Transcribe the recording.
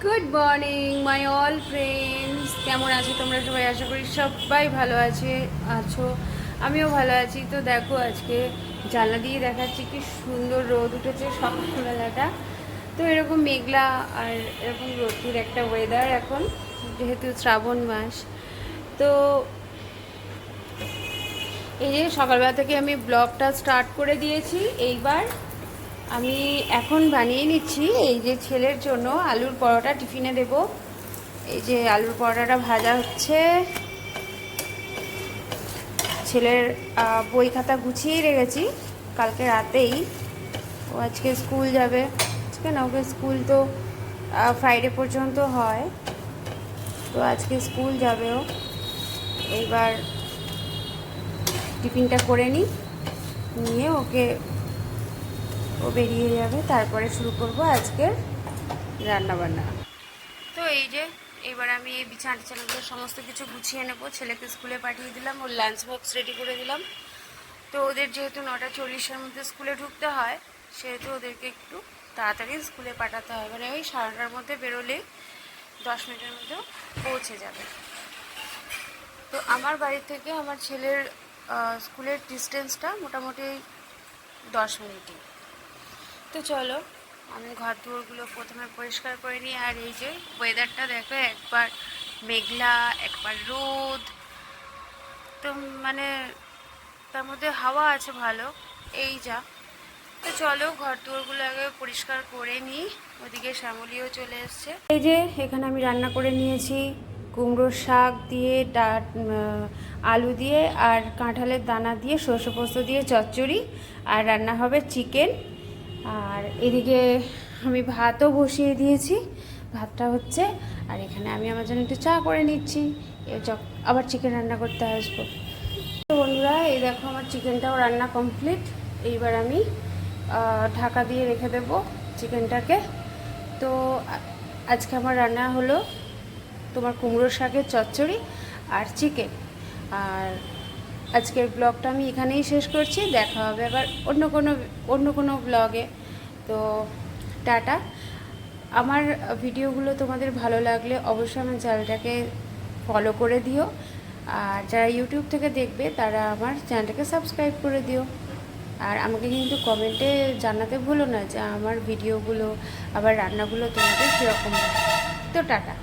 Good morning my all friends, কেমন আছো তোমরা সবাই? আশা করি সবাই ভালো আছো। আমিও ভালো আছি। তো দেখো, আজকে জানলা দিয়ে দেখাচ্ছি কি সুন্দর রোদ উঠেছে সকালবেলাটা। তো এরকম মেঘলা আর এরকম রোদ্দুর একটা ওয়েদার এখন, যেহেতু শ্রাবণ মাস। তো এই যে সকালবেলা থেকে আমি ব্লগটা স্টার্ট করে দিয়েছি। এইবার আমি এখন বানিয়ে নিচ্ছি এই যে ছেলের জন্য আলুর পরোটা টিফিনে দেব। এই যে আলুর পরোটাটা ভাজা হচ্ছে। ছেলের বই খাতা গুছিয়ে রেখেছি কালকে রাতেই। ও আজকে স্কুল যাবে। আজকে না, ওকে স্কুল তো ফ্রাইডে পর্যন্ত হয়। তো আজকে স্কুল যাবে ও। এইবার টিফিনটা করে নিয়ে ও বেরিয়ে যাবে, তারপরে শুরু করব আজকের রান্নাবান্না। তো এই যে এবার আমি এই বিছানাগুলো সমস্ত কিছু গুছিয়ে নেব। ছেলেকে স্কুলে পাঠিয়ে দিলাম, ওর লাঞ্চ বক্স রেডি করে দিলাম। তো ওদের যেহেতু 9:40-এর মধ্যে স্কুলে ঢুকতে হয়, সেহেতু ওদেরকে একটু তাড়াতাড়ি স্কুলে পাঠাতে হয়। মানে ওই 9:30-টার মধ্যে বেরোলেই 10 মিনিটের মধ্যে পৌঁছে যাবে। তো আমার বাড়ি থেকে আমার ছেলের স্কুলের ডিস্টেন্সটা মোটামুটি 10 মিনিটই। তো চলো, আমি ঘর দুয়ারগুলো প্রথমে পরিষ্কার করে নিই। আর এই যে ওয়েদারটা দেখো, একবার মেঘলা একবার রোদ, তো মানে তার মধ্যে হাওয়া আছে ভালো, এই যা। তো চলো ঘর দুয়ারগুলো আগে পরিষ্কার করে নিই। ওদিকে শ্যামলিও চলে এসছে। এই যে এখানে আমি রান্না করে নিয়েছি কুমড়োর শাক দিয়ে, আলু দিয়ে আর কাঁঠালের দানা দিয়ে, সরষে পোস্ত দিয়ে চচ্চড়ি, আর রান্না হবে চিকেন। আর এদিকে আমি ভাতও বসিয়ে দিয়েছি, ভাতটা হচ্ছে। আর এখানে আমি আমার জন্য একটু চা করে নিচ্ছি, আবার চিকেন রান্না করতে আসবো। তো বন্ধুরা, এই দেখো আমার চিকেনটাও রান্না কমপ্লিট। এইবার আমি ঢাকা দিয়ে রেখে দেব চিকেনটাকে। তো আজকে আমার রান্না হলো তোমার কুমড়োর শাকের চচ্চড়ি আর চিকেন। আর আজকের ব্লগটা আমি এখানেই শেষ করছি। দেখা হবে আবার অন্য কোনো ব্লগে। তো টাটা। আমার ভিডিওগুলো তোমাদের ভালো লাগলে অবশ্যই আমার চ্যানেলটাকে ফলো করে দিও। আর যারা ইউটিউব থেকে দেখবে তারা আমার চ্যানেলটাকে সাবস্ক্রাইব করে দিও। আর আমাকে কিন্তু কমেন্টে জানাতে ভুলো না যে আমার ভিডিওগুলো আবার রান্নাগুলো তোমাদের কীরকম লাগে। তো টাটা।